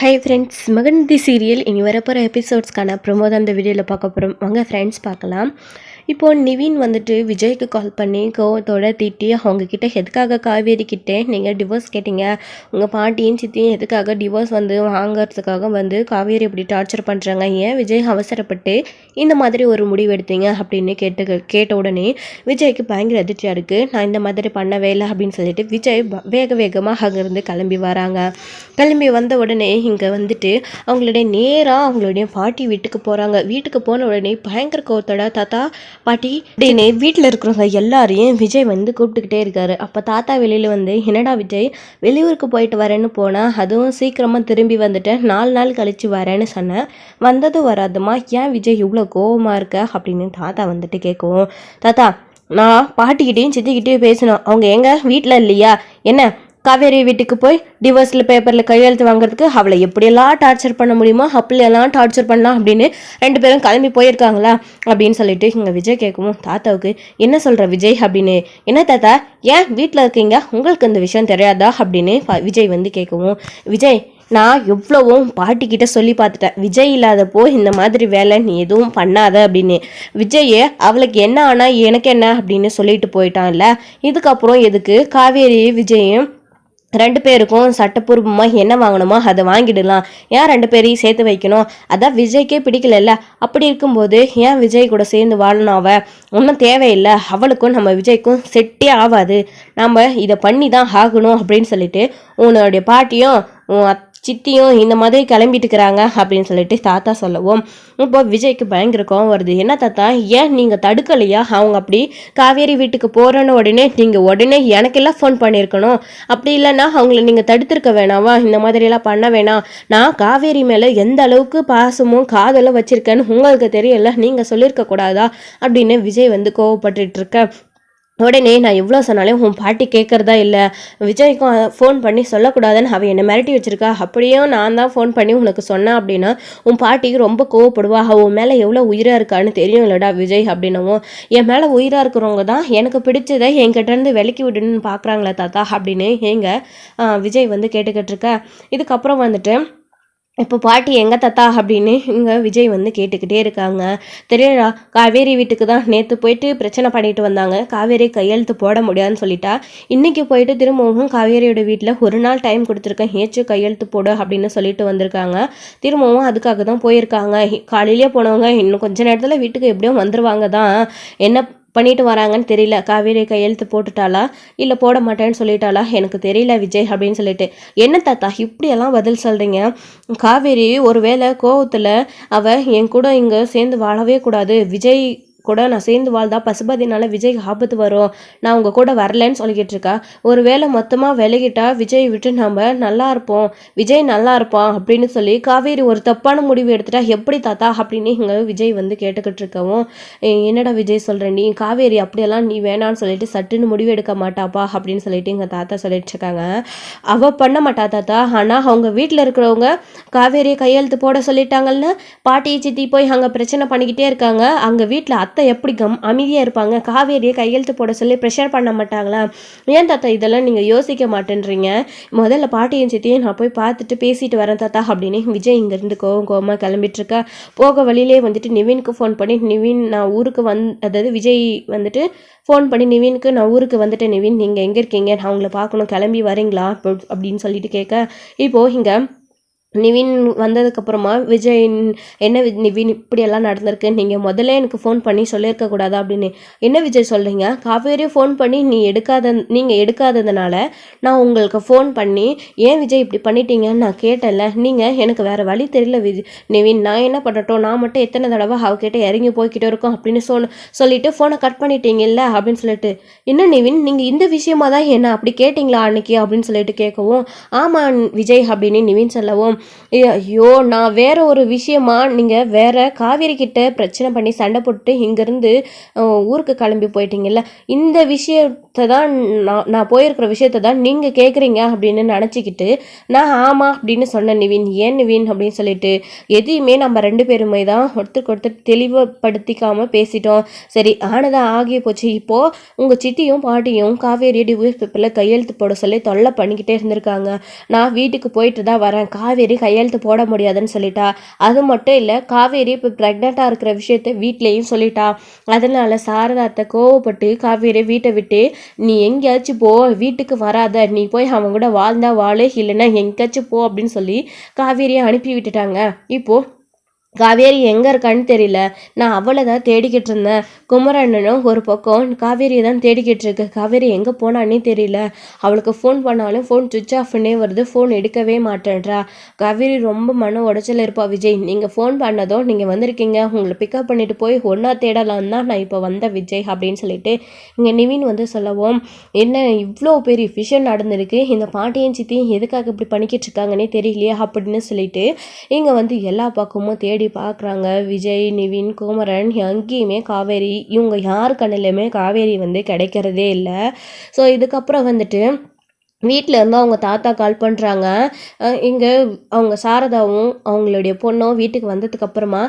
Hi friends, mehndi serial இனி வரப்போகிற எபிசோட்ஸ்க்கான promo தான் இந்த வீடியோவில் பார்க்க போகிறோம். வாங்க ஃப்ரெண்ட்ஸ் பார்க்கலாம். இப்போது நிவின் வந்துட்டு விஜய்க்கு கால் பண்ணி கோவத்தோட திட்டி அவங்கக்கிட்ட எதுக்காக காவேரி கிட்டே நீங்கள் டிவோர்ஸ் கேட்டீங்க, உங்கள் பாட்டியும் சித்தியும் எதுக்காக டிவோர்ஸ் வாங்கிறதுக்காக காவேரி இப்படி டார்ச்சர் பண்ணுறாங்க, ஏன் விஜய் அவசரப்பட்டு இந்த மாதிரி ஒரு முடிவு எடுத்தீங்க அப்படின்னு கேட்ட உடனே விஜய்க்கு பயங்கர அதிர்ச்சியாக இருக்குது. நான் இந்த மாதிரி பண்ணவே இல்லை அப்படின்னு சொல்லிட்டு விஜய் வேகமாக அங்கேருந்து கிளம்பி வராங்க. கிளம்பி வந்த உடனே இங்கே வந்துட்டு அவங்களுடைய பாட்டி வீட்டுக்கு போகிறாங்க. வீட்டுக்கு போன உடனே பயங்கர கோவத்தோட தாத்தா பாட்டி அப்படின்னு வீட்டில் இருக்கிறவங்க எல்லாரையும் விஜய் கூப்பிட்டுக்கிட்டே இருக்காரு. அப்போ தாத்தா வெளியில் என்னடா விஜய் வெளியூருக்கு போயிட்டு வரேன்னு போனால், அதுவும் சீக்கிரமாக திரும்பி வந்துட்டேன், 4 நாள் கழித்து வரேன்னு சொன்னேன், வந்ததும் வராதுமா, ஏன் விஜய் இவ்வளோ கோவமாக இருக்க அப்படின்னு தாத்தா கேட்கவும், தாத்தா நான் பாட்டிக்கிட்டேயும் சித்திக்கிட்டேயும் பேசணும், அவங்க எங்க வீட்டில் இல்லையா, என்ன காவேரி வீட்டுக்கு போய் டிவோர்ஸில் பேப்பரில் கையெழுத்து வாங்குறதுக்கு அவளை எப்படியெல்லாம் டார்ச்சர் பண்ண முடியுமோ அப்படியெல்லாம் டார்ச்சர் பண்ணலாம் அப்படின்னு 2 பேரும் கிளம்பி போயிருக்காங்களா அப்படின்னு சொல்லிட்டு இங்கே விஜய் கேட்கவும், தாத்தாவுக்கு என்ன சொல்கிற விஜய் அப்படின்னு, என்ன தாத்தா ஏன் வீட்டில் இருக்கீங்க, உங்களுக்கு இந்த விஷயம் தெரியாதா அப்படின்னு விஜய் கேட்கவும், விஜய் நான் எவ்வளவும் பாட்டிக்கிட்ட சொல்லி பார்த்துட்டேன், விஜய் இல்லாதப்போ இந்த மாதிரி வேலை நீ எதுவும் பண்ணாத அப்படின்னு. விஜயை அவளுக்கு என்ன ஆனால் எனக்கு என்ன அப்படின்னு சொல்லிட்டு போயிட்டான்ல, இதுக்கப்புறம் எதுக்கு காவேரி விஜயும் 2 பேருக்கும் சட்டப்பூர்வமாக என்ன வாங்கணுமோ அதை வாங்கிடலாம், ஏன் 2 பேரையும் சேர்த்து வைக்கணும், அதான் விஜய்க்கே பிடிக்கல, அப்படி இருக்கும்போது ஏன் விஜய் கூட சேர்ந்து வாழணும், அவ ஒன்றும் தேவையில்லை, அவளுக்கும் நம்ம விஜய்க்கும் செட்டே ஆகாது, நம்ம இதை பண்ணி தான் ஆகணும் அப்படின்னு சொல்லிட்டு உன்னுடைய பாட்டியும் சித்தியும் இந்த மாதிரி கிளம்பிட்டுக்கிறாங்க அப்படின்னு சொல்லிட்டு தாத்தா சொல்லவும், இப்போ விஜய்க்கு பயங்கர கோவம் வருது. என்ன தாத்தா ஏன் நீங்கள் தடுக்கலையா, அவங்க அப்படி காவேரி வீட்டுக்கு போகிறேன்னு உடனே நீங்கள் உடனே எனக்கெல்லாம் ஃபோன் பண்ணியிருக்கணும், அப்படி இல்லைன்னா அவங்கள நீங்கள் தடுத்திருக்க வேணாவா, இந்த மாதிரியெல்லாம் பண்ண வேணாம், நான் காவேரி மேலே எந்த அளவுக்கு பாசமும் காதலும் வச்சுருக்கேன்னு உங்களுக்கு தெரியல, நீங்கள் சொல்லியிருக்க கூடாதா அப்படின்னு விஜய் கோவப்பட்டுட்டு இருக்க உடனே நான் எவ்வளோ சொன்னாலும் உன் பாட்டி கேட்குறதா இல்லை, விஜய்க்கும் ஃபோன் பண்ணி சொல்லக்கூடாதுன்னு அவள் என்னை மிரட்டி வச்சுருக்கா, அப்படியும் நான் தான் ஃபோன் பண்ணி உனக்கு சொன்னேன் அப்படின்னா உன் பாட்டிக்கு ரொம்ப கோவப்படுவா, அவன் மேலே எவ்வளோ உயிராக இருக்கான்னு தெரியும் இல்லடா விஜய் அப்படின்னவும், என் மேலே உயிராக இருக்கிறவங்க தான் எனக்கு பிடிச்சதை என்கிட்டேருந்து விலக்கி விடணும்னு பார்க்குறாங்களா தாத்தா அப்படின்னு விஜய் கேட்டுக்கிட்டு இருக்க. இதுக்கப்புறம் இப்போ பாட்டி எங்கே தாத்தா அப்படின்னு இங்கே விஜய் கேட்டுக்கிட்டே இருக்காங்க. தெரியலடா, காவேரி வீட்டுக்கு தான் நேற்று போயிட்டு பிரச்சனை பண்ணிட்டு வந்தாங்க, காவேரி கையெழுத்து போட முடியாதுன்னு சொல்லிட்டா, இன்றைக்கி போயிட்டு திரும்பவும் காவேரியோட வீட்டில் ஒரு நாள் டைம் கொடுத்துருக்கேன், ஏச்சு கையெழுத்து போடு அப்படின்னு சொல்லிட்டு வந்திருக்காங்க. திரும்பவும் அதுக்காக தான் போயிருக்காங்க. காலையிலே போனவங்க இன்னும் கொஞ்ச நேரத்தில் வீட்டுக்கு எப்படியும் வந்துடுவாங்க தான், என்ன பண்ணிட்டு வராங்கன்னு தெரியல, காவேரி கையெழுத்து போட்டுட்டாளா இல்லை போட மாட்டேன்னு சொல்லிட்டாளா எனக்கு தெரியல விஜய் அப்படின்னு சொல்லிட்டு, என்ன தாத்தா இப்படியெல்லாம் பதில் சொல்கிறீங்க, காவேரி ஒருவேளை கோவத்தில் அவள் என் கூட இங்கே சேர்ந்து வாழவே கூடாது, விஜய் கூட நான் சேர்ந்து வாழ்ந்தா பசுபதினால விஜய்க்கு ஆபத்து வரும், நான் உங்கள் கூட வரலன்னு சொல்லிக்கிட்டு இருக்கா, ஒரு வேளை மொத்தமாக விலகிட்டா விஜய் விட்டு நம்ம நல்லா இருப்போம், விஜய் நல்லா இருப்பான் அப்படின்னு சொல்லி காவேரி ஒரு தப்பான முடிவு எடுத்துட்டா எப்படி தாத்தா அப்படின்னு இங்கே விஜய் கேட்டுக்கிட்டு இருக்கவும், என்னடா விஜய் சொல்கிறேன், நீ காவேரி அப்படியெல்லாம் நீ வேணான்னு சொல்லிட்டு சட்டுன்னு முடிவு எடுக்க மாட்டாப்பா அப்படின்னு சொல்லிட்டு எங்கள் தாத்தா சொல்லிட்டு இருக்காங்க. அவள் பண்ண மாட்டா தாத்தா, ஆனால் அவங்க வீட்டில் இருக்கிறவங்க காவேரியை கையெழுத்து போட சொல்லிட்டாங்கன்னு பாட்டி சித்தி போய் அங்கே பிரச்சனை பண்ணிக்கிட்டே இருக்காங்க, அங்கே வீட்டில் அத்தை எப்படி அமைதியாக இருப்பாங்க, காவேரியை கையெழுத்து போட சொல்லி ப்ரெஷர் பண்ண மாட்டாங்களா, ஏன் தாத்தா இதெல்லாம் நீங்கள் யோசிக்க மாட்டேன்றீங்க, முதல்ல பாட்டியும் சித்தியும் நான் போய் பார்த்துட்டு பேசிட்டு வரேன் தாத்தா அப்படின்னு விஜய் இங்கேருந்து கோவமாக கிளம்பிட்டு இருக்கா. போக வழியிலே நிவினுக்கு ஃபோன் பண்ணி, நிவின் நான் ஊருக்கு அதாவது விஜய் ஃபோன் பண்ணி நிவினுக்கு நான் ஊருக்கு வந்துட்டேன், நிவின் நீங்கள் எங்கே இருக்கீங்க, நான் உங்களை பார்க்கணும், கிளம்பி வரீங்களா அப்படின்னு சொல்லிட்டு கேட்க, இப்போது இங்கே நிவின் வந்ததுக்கப்புறமா விஜய் என்ன நிவின் இப்படியெல்லாம் நடந்திருக்கு, நீங்கள் முதல்ல எனக்கு ஃபோன் பண்ணி சொல்லியிருக்கக்கூடாதா அப்படின்னு, என்ன விஜய் சொல்கிறீங்க, காவேரியை ஃபோன் பண்ணி நீங்கள் எடுக்காததுனால நான் உங்களுக்கு ஃபோன் பண்ணி ஏன் விஜய் இப்படி பண்ணிட்டீங்கன்னு நான் கேட்டேன்ல, நீங்கள் எனக்கு வேறு வழி தெரியல நிவின், நான் என்ன பண்ணட்டும், நான் மட்டும் எத்தனை தடவை அவகிட்ட இறங்கி போய்கிட்டே இருக்கோம் அப்படின்னு சொல்லிட்டு ஃபோனை கட் பண்ணிட்டீங்கல்ல அப்படின்னு சொல்லிட்டு, என்ன நிவின் நீங்கள் இந்த விஷயமா தான் என்ன அப்படி கேட்டிங்களா அன்னைக்கு அப்படின்னு சொல்லிட்டு கேட்கவும், ஆமாம் விஜய் அப்படின்னு நிவின் சொல்லவும், ஐயோ நான் வேற ஒரு விஷயமா நீங்கள் வேற காவேரி கிட்ட பிரச்சனை பண்ணி சண்டை போட்டு இங்கேருந்து ஊருக்கு கிளம்பி போயிட்டீங்கல்ல, இந்த விஷயத்தை தான் நான் போயிருக்கிற விஷயத்தை தான் நீங்கள் கேட்குறீங்க அப்படின்னு நினச்சிக்கிட்டு நான் ஆமாம் அப்படின்னு சொன்னேன் நிவின், ஏன் நிவின் அப்படின்னு சொல்லிட்டு, எதையுமே நம்ம 2 பேருமே தான் ஒருத்தருக்கு ஒருத்தர் தெளிவுபடுத்திக்காமல் பேசிட்டோம், சரி ஆனதான் ஆகிய போச்சு, இப்போது உங்கள் சித்தியும் பாட்டியும் காவேரி டிவோர்ஸ் பேப்பரில் கையெழுத்து போட சொல்லி தொல்லை பண்ணிக்கிட்டே இருந்திருக்காங்க, நான் வீட்டுக்கு போயிட்டு தான் வரேன், காவேரி கையெழுத்து போட முடியாதுன்னு சொல்லிட்டா. அது மட்டும் இல்லை, காவேரி இப்போ ப்ரெக்னெண்ட்டாக இருக்கிற விஷயத்த வீட்லேயும் சொல்லிட்டா. அதனால சாரதாத்தை கோவப்பட்டு காவேரி வீட்டை விட்டு நீ எங்கேயாச்சும் போ, வீட்டுக்கு வராத, நீ போய் அவன் கூட வாழ்ந்தா வாழு, இல்லைன்னா எங்கேயாச்சும் போ அப்படின்னு சொல்லி காவேரியை அனுப்பி விட்டுட்டாங்க. இப்போ காவேரி எங்கே இருக்கான்னு தெரியல. நான் அவளை தான் தேடிக்கிட்டு இருந்தேன். குமரண்ணனும் ஒரு பக்கம் காவேரியை தான் தேடிக்கிட்டு இருக்கு. காவேரி எங்கே போனான்னே தெரியல. அவளுக்கு ஃபோன் பண்ணாலும் ஃபோன் சுவிட்ச் ஆஃப்னே வருது, ஃபோன் எடுக்கவே மாட்டேன்றா. காவேரி ரொம்ப மன உடச்சல் இருப்பா. விஜய், நீங்கள் ஃபோன் பண்ணதும் நீங்கள் வந்திருக்கீங்க, உங்களை பிக்கப் பண்ணிட்டு போய் ஒன்றா தேடலாம் தான் நான் இப்போ வந்த விஜய் அப்படின்னு சொல்லிட்டு இங்கே நிவின் வந்து சொல்லவும், என்ன இவ்வளோ பெரிய விஷயம் நடந்திருக்கு, இந்த பாட்டியும் சித்தியும் எதுக்காக இப்படி பண்ணிக்கிட்டு இருக்காங்கன்னே தெரியலையே அப்படின்னு சொல்லிட்டு இங்கே வந்து எல்லா பக்கமும் தேடி பார்க்குறாங்க. விஜய், நிவின், குமரன், எங்கேயுமே காவேரி, இவங்க யார் கண்ணிலையுமே காவேரி வந்து கிடைக்கிறதே இல்லை. ஸோ இதுக்கப்புறம் வந்துட்டு வீட்டில் இருந்து அவங்க தாத்தா கால் பண்ணுறாங்க. இங்கே அவங்க சாரதாவும் அவங்களுடைய பொண்ணும் வீட்டுக்கு வந்ததுக்கப்புறமா,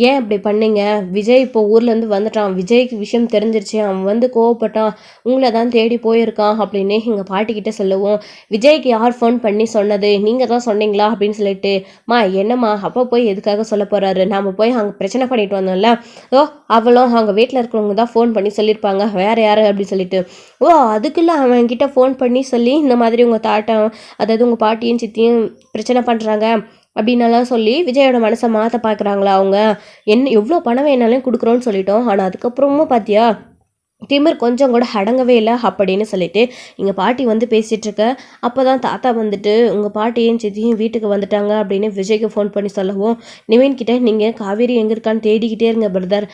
ஏன் இப்படி பண்ணீங்க, விஜய் இப்போ ஊர்லேருந்து வந்துட்டான், விஜய்க்கு விஷயம் தெரிஞ்சிருச்சு, அவன் வந்து கோவப்பட்டான், உங்களை தான் தேடி போயிருக்கான் அப்படின்னு எங்கள் பாட்டிக்கிட்ட சொல்லுவோம். விஜய்க்கு யார் ஃபோன் பண்ணி சொன்னது, நீங்கள் தான் சொன்னீங்களா அப்படின்னு சொல்லிட்டு, என்னம்மா அப்பா போய் எதுக்காக சொல்ல போகிறாரு, நாம் போய் அங்கே பிரச்சனை பண்ணிட்டு வந்தோம்ல, அவளும் அவங்க வீட்டில் இருக்கிறவங்க தான் ஃபோன் பண்ணி சொல்லியிருப்பாங்க, வேறு யார் அப்படின்னு சொல்லிட்டு, அதுக்குள்ளே அவன்கிட்ட ஃபோன் பண்ணி சொல்லி இந்த மாதிரி உங்கள் தாட்டம், அதாவது உங்கள் பாட்டியும் சித்தியும் பிரச்சனை பண்ணுறாங்க அப்படின்னலாம் சொல்லி விஜயோட மனசை மாற்ற பார்க்குறாங்களா அவங்க. என்ன எவ்வளோ பணம் வேணாலும் கொடுக்குறோன்னு சொல்லிட்டோம், ஆனால் அதுக்கப்புறமும் பார்த்தியா திமிர் கொஞ்சம் கூட அடங்கவே இல்லை அப்படின்னு சொல்லிட்டு எங்கள் பாட்டி வந்து பேசிகிட்ருக்க. அப்போ தான் தாத்தா வந்துட்டு உங்கள் பாட்டியும் சித்தியும் வீட்டுக்கு வந்துட்டாங்க அப்படின்னு விஜய்க்கு ஃபோன் பண்ணி சொல்லவும், நிவின்கிட்ட நீங்கள் காவேரி எங்கே இருக்கான்னு தேடிக்கிட்டே இருங்க பிரதர்,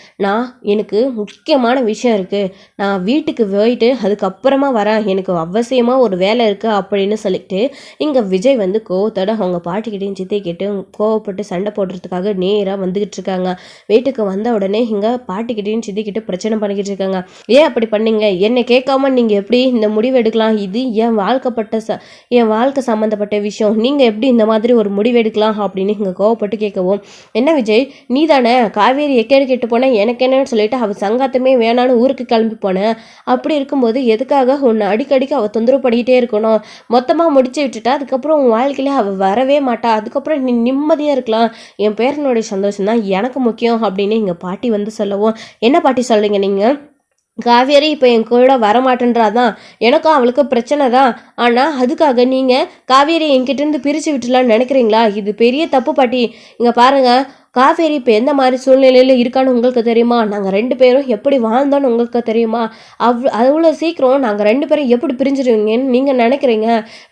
எனக்கு முக்கியமான விஷயம் இருக்குது, நான் வீட்டுக்கு போயிட்டு அதுக்கப்புறமா வரேன், எனக்கு அவசியமாக ஒரு வேலை இருக்குது அப்படின்னு சொல்லிட்டு இங்கே விஜய் வந்து கோவத்தோட அவங்க பாட்டிக்கிட்டையும் சித்திக்கிட்டையும் கோவப்பட்டு சண்டை போடுறதுக்காக நேராக வந்துக்கிட்டு இருக்காங்க. வீட்டுக்கு வந்த உடனே இங்கே பாட்டிக்கிட்டையும் சித்திக்கிட்ட பிரச்சனை பண்ணிக்கிட்டு இருக்காங்க. ஏன் அப்படி பண்ணீங்க, என்னை கேட்காம நீங்கள் எப்படி இந்த முடிவு எடுக்கலாம், இது என் வாழ்க்கை சம்மந்தப்பட்ட விஷயம், நீங்கள் எப்படி இந்த மாதிரி ஒரு முடிவு எடுக்கலாம் அப்படின்னு இங்கே கோவப்பட்டு கேட்கவும், என்ன விஜய் நீ தானே காவேரி எக்கேடு கேட்டு போனேன், எனக்கு என்னன்னு சொல்லிட்டு அவள் சங்காத்தமே வேணான்னு ஊருக்கு கிளம்பி போனேன், அப்படி இருக்கும்போது எதுக்காக உன்னை அடிக்கடிக்கு அவள் தொந்தரவு பண்ணிக்கிட்டே இருக்கணும், மொத்தமாக முடிச்சு விட்டுட்டா அதுக்கப்புறம் உன் வாழ்க்கையில அவள் வரவே மாட்டா, அதுக்கப்புறம் நீ நிம்மதியாக இருக்கலாம், என் பேரனுடைய சந்தோஷம் தான் எனக்கு முக்கியம் அப்படின்னு எங்கள் பாட்டி வந்து சொல்லவும், என்ன பாட்டி சொல்கிறீங்க நீங்கள், காவேரி இப்போ என் கூட வரமாட்டேன்றாதான், எனக்கும் அவளுக்கு பிரச்சனை தான், ஆனால் அதுக்காக நீங்கள் காவேரி என்கிட்டேருந்து பிரித்து விட்டுலான்னு நினைக்கிறீங்களா, இது பெரிய தப்பு பாட்டி. இங்கே பாருங்கள், காவேரி இப்போ எந்த மாதிரி சூழ்நிலையில் இருக்கான்னு உங்களுக்கு தெரியுமா, நாங்கள் 2 பேரும் எப்படி வாழ்ந்தோன்னு உங்களுக்கு தெரியுமா, அவ்வளோ சீக்கிரம் நாங்கள் 2 பேரும் எப்படி பிரிஞ்சிருவீங்கன்னு நீங்கள் நினைக்கிறீங்க,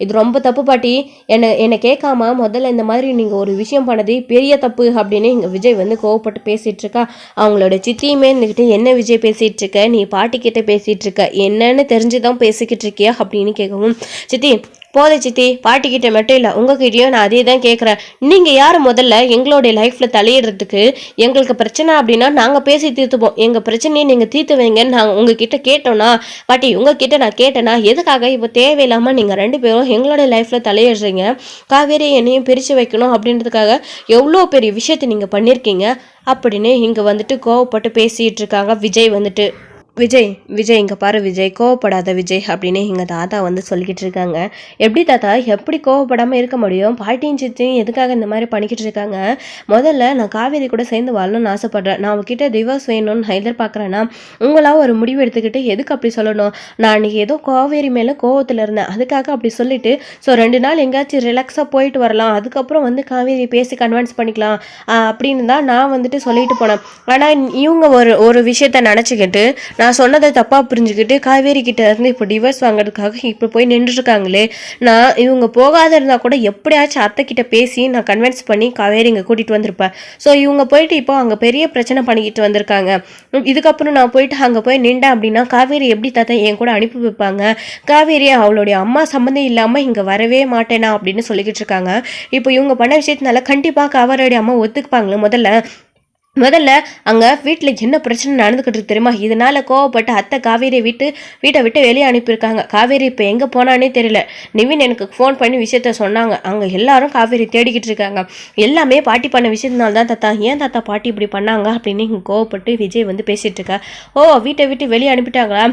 இது ரொம்ப தப்பு பாட்டி, என்னை கேட்காம முதல்ல இந்த மாதிரி நீங்கள் ஒரு விஷயம் பண்ணது பெரிய தப்பு அப்படின்னு இங்கே விஜய் வந்து கோவப்பட்டு பேசிகிட்டு இருக்கா. அவங்களோட சித்தியுமே இருந்துக்கிட்டு, என்ன விஜய் பேசிகிட்டு இருக்க, நீ பாட்டிக்கிட்ட பேசிகிட்டு இருக்க, என்னன்னு தெரிஞ்சு தான் பேசிக்கிட்டு இருக்கியா அப்படின்னு கேட்கவும், சித்தி போதை சித்தி, பாட்டிக்கிட்ட மட்டும் இல்லை உங்ககிட்டயும் நான் அதே தான் கேட்குறேன், நீங்கள் யார் முதல்ல எங்களுடைய லைஃப்பில் தலையிடுறதுக்கு, எங்களுக்கு பிரச்சனை அப்படின்னா நாங்கள் பேசி தீர்த்துப்போம், எங்கள் பிரச்சனையை நீங்கள் தீர்த்து வைங்கன்னு நாங்கள் உங்ககிட்ட கேட்டோன்னா, பாட்டி உங்ககிட்ட நான் கேட்டேன்னா எதுக்காக இப்போ தேவையில்லாமல் நீங்கள் 2 பேரும் எங்களுடைய லைஃப்பில் தலையிடுறீங்க, காவேரி என்னையும் பிரித்து வைக்கணும் அப்படின்றதுக்காக எவ்வளோ பெரிய விஷயத்தை நீங்கள் பண்ணியிருக்கீங்க அப்படின்னு இங்கே வந்துட்டு கோவப்பட்டு பேசிகிட்டு இருக்காங்க விஜய் வந்துட்டு. விஜய் இங்கே பாரு விஜய், கோவப்படாத விஜய் அப்படின்னு எங்கள் தாத்தா வந்து சொல்லிக்கிட்டு இருக்காங்க. எப்படி தாத்தா, எப்படி கோவப்படாமல் இருக்க முடியும், பாட்டியும் சித்தியும் எதுக்காக இந்த மாதிரி பண்ணிக்கிட்டு இருக்காங்க, முதல்ல நான் காவேரி கூட சேர்ந்து வாழணும்னு ஆசைப்பட்றேன், நான் அவகிட்ட டிவோர்ஸ் வேணும்னு எதிர்பார்க்குறேன்னா உங்களாக ஒரு முடிவு எடுத்துக்கிட்டு எதுக்கு அப்படி சொல்லணும், நான் அன்றைக்கி ஏதோ காவேரி மேலே கோவத்தில் இருந்தேன், அதுக்காக அப்படி சொல்லிவிட்டு ஸோ 2 நாள் எங்கேயாச்சும் ரிலாக்ஸாக போயிட்டு வரலாம், அதுக்கப்புறம் வந்து காவேரி பேசி கன்வின்ஸ் பண்ணிக்கலாம் அப்படின்னு தான் நான் வந்துட்டு சொல்லிட்டு போனேன். ஆனால் இவங்க ஒரு விஷயத்த நினச்சிக்கிட்டு நான் சொன்னதை தப்பாக புரிஞ்சுக்கிட்டு காவேரி கிட்ட இருந்து இப்போ டிவோர்ஸ் வாங்குறதுக்காக இப்போ போய் நின்றுருக்காங்களே, நான் இவங்க போகாத இருந்தால் கூட எப்படியாச்சும் அத்தை கிட்ட பேசி நான் கன்வின்ஸ் பண்ணி காவேரி இங்கே கூட்டிகிட்டு வந்திருப்பேன். ஸோ இவங்க போயிட்டு இப்போ அங்கே பெரிய பிரச்சனை பண்ணிக்கிட்டு வந்திருக்காங்க, இதுக்கப்புறம் நான் போயிட்டு அங்கே போய் நின்றேன் அப்படின்னா காவேரி எப்படி தாத்தா என் கூட அனுப்பி வைப்பாங்க, காவேரி அவளுடைய அம்மா சம்மந்தம் இல்லாமல் இங்கே வரவே மாட்டேனா அப்படின்னு சொல்லிக்கிட்டு இருக்காங்க. இப்போ இவங்க பண்ண விஷயத்தினால கண்டிப்பாக காவேரியோடைய அம்மா ஒத்துக்குப்பாங்களே, முதல்ல முதல்ல அங்கே வீட்டில் என்ன பிரச்சனை நடந்துக்கிட்டு இருக்கு தெரியுமா? இதனால கோவப்பட்டு அத்தை காவேரியை வீட்டை விட்டு வெளியே அனுப்பியிருக்காங்க. காவேரி இப்போ எங்கே போனானே தெரியல. நிவின் எனக்கு ஃபோன் பண்ணி விஷயத்த சொன்னாங்க. அங்கே எல்லாரும் காவேரி தேடிக்கிட்டு இருக்காங்க. எல்லாமே பாட்டி பண்ண விஷயத்தினால தான் தாத்தா. ஏன் தாத்தா பாட்டி இப்படி பண்ணாங்க அப்படின்னு இங்கே கோவப்பட்டு விஜய் வந்து பேசிகிட்டு இருக்கா. ஓ, வீட்டை விட்டு வெளியே அனுப்பிட்டாங்களா?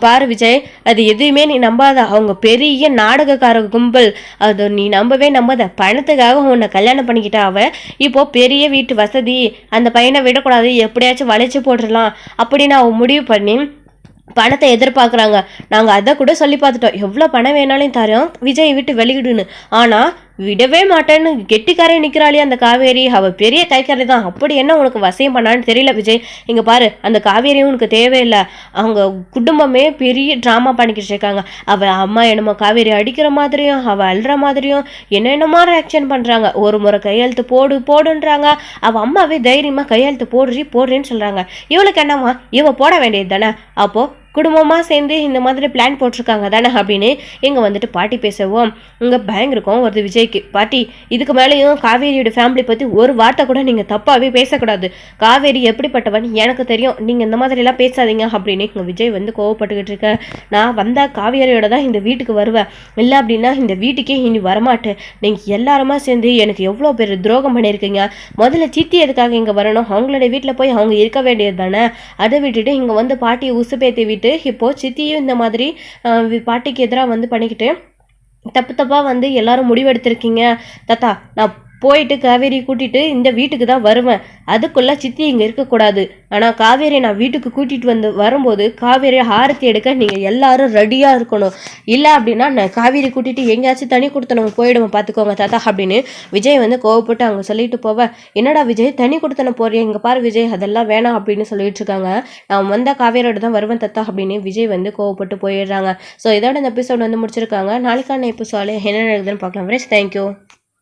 பாரு விஜய், அது எதுவுமே நீ நம்பாத. அவங்க பெரிய நாடகக்கார கும்பல். அது நீ நம்பாத. பணத்துக்காக உன்னை கல்யாணம் பண்ணிக்கிட்டா அவ. இப்போ பெரிய வீட்டு வசதி, அந்த பையனை விடக்கூடாது, எப்படியாச்சும் வளைச்சு போட்டுடலாம் அப்படின்னு அவன் முடிவு பண்ணி பணத்தை எதிர்பார்க்குறாங்க. நாங்கள் அதை கூட சொல்லி பார்த்துட்டோம், எவ்வளோ பணம் வேணாலும் தரோம், விஜய் விட்டு வெளியிடுன்னு. ஆனால் விடவே மாட்டேன்னு கெட்டிக்காரே நிற்கிறாளே அந்த காவேரி. அவள் பெரிய கைக்காரி தான். அப்படி என்ன உனக்கு வசியம் பண்ணான்னு தெரியல விஜய். இங்கே பாரு, அந்த காவேரியும் உனக்கு தேவையில்லை. அவங்க குடும்பமே பெரிய ட்ராமா பண்ணிக்கிட்டு இருக்காங்க. அவள் அம்மா என்னமோ காவேரி அடிக்கிற மாதிரியும், அவள் அழுற மாதிரியும் என்னென்னமோ ரியாக்ஷன் பண்ணுறாங்க. ஒரு முறை கையெழுத்து போடுன்றாங்க. அவள் அம்மாவே தைரியமாக கையெழுத்து போடுறேன்னு சொல்கிறாங்க. இவளுக்கு என்னம்மா, இவ போட வேண்டியது தானே? அப்போது குடும்பமாக சேர்ந்து இந்த மாதிரி பிளான் போட்டிருக்காங்க தானே அப்படின்னு இங்கே வந்துட்டு பாட்டி பேசவும் இங்கே பயங்கரம் வருது விஜய்க்கு. பாட்டி, இதுக்கு மேலேயும் காவேரியோட ஃபேமிலி பற்றி ஒரு வார்த்தை கூட நீங்கள் தப்பாகவே பேசக்கூடாது. காவேரி எப்படிப்பட்டவன் எனக்கு தெரியும், நீங்கள் இந்த மாதிரிலாம் பேசாதீங்க அப்படின்னு இங்கே விஜய் வந்து கோவப்பட்டுக்கிட்டு இருக்க. நான் வந்தால் காவேரியோட தான் இந்த வீட்டுக்கு வருவேன், இல்லை அப்படின்னா இந்த வீட்டுக்கே இனி வரமாட்டேன். நீங்கள் எல்லாருமா சேர்ந்து எனக்கு எவ்வளோ பேர் துரோகம் பண்ணியிருக்கீங்க. முதல்ல சித்தி எதுக்காக இங்கே வரணும்? அவங்களோட வீட்டில் போய் அவங்க இருக்க வேண்டியது தானே. அதை விட்டுட்டு இங்கே வந்து பாட்டியை உசுப்பேற்றி விட்டு இப்போ சித்தியும் இந்த மாதிரி பாட்டிக்கு எதிராக வந்து பண்ணிக்கிட்டு தப்பாக வந்து எல்லாரும் முடிவெடுத்திருக்கீங்க. தாத்தா, நான் போயிட்டு காவேரி கூட்டிகிட்டு இந்த வீட்டுக்கு தான் வருவேன். அதுக்குள்ளே சித்தி இங்கே இருக்கக்கூடாது. ஆனால் காவேரி நான் வீட்டுக்கு கூட்டிகிட்டு வரும்போது காவேரி ஆரத்தி எடுக்க நீங்கள் எல்லாரும் ரெடியாக இருக்கணும். இல்லை அப்படின்னா நான் காவேரி கூட்டிகிட்டு எங்கேயாச்சும் தனி கொடுத்தனவங்க போயிடுவோம், பார்த்துக்கோங்க தாத்தா அப்படின்னு விஜய் வந்து கோவப்பட்டு அவங்க சொல்லிட்டு போவேன். என்னடா விஜய், தனி கொடுத்தன போறிய? இங்கே பாரு விஜய், அதெல்லாம் வேணாம் அப்படின்னு சொல்லிட்டு இருக்காங்க. நான் வந்தால் காவேரியோட தான் வருவேன் தாத்தா அப்படின்னு விஜய் வந்து கோவப்பட்டு போயிடுறாங்க. ஸோ இதோட இந்த எபிசோட் வந்து முடிச்சிருக்காங்க. நாளைக்கான எபிசோட என்ன நடக்குதுன்னு பார்க்கலாம். Friends, thank you.